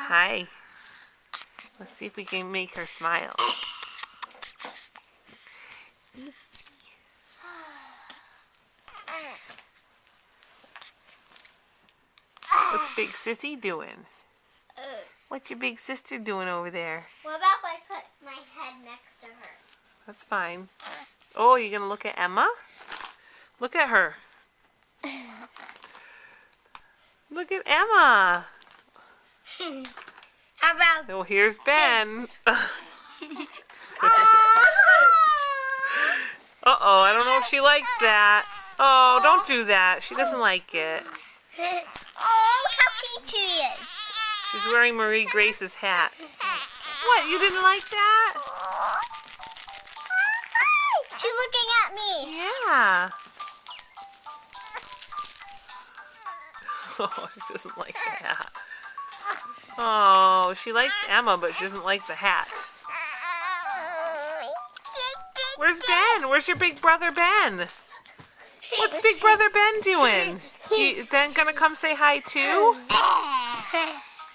Hi. Let's see if we can make her smile. What's Big Sissy doing? What's your big sister doing over there? What about if I put my head next to her? That's fine. Oh, you're going to look at Emma? Look at her. Look at Emma. How about Oh, here's Ben. Uh-oh, I don't know if she likes that. Oh, don't do that. She doesn't like it. Oh, how cute she is. She's wearing Marie Grace's hat. What, you didn't like that? She's looking at me. Yeah. Oh, she doesn't like the hat. Oh, she likes Emma, but she doesn't like the hat. Where's Ben? Where's your big brother Ben? What's big brother Ben doing? Ben gonna come say hi too?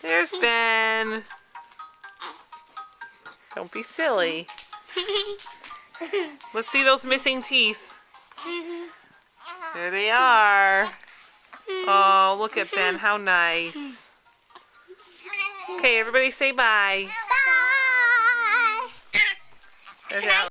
There's Ben. Don't be silly. Let's see those missing teeth. There they are. Oh, look at Ben. How nice. Okay, everybody say bye. Bye. There's Alex.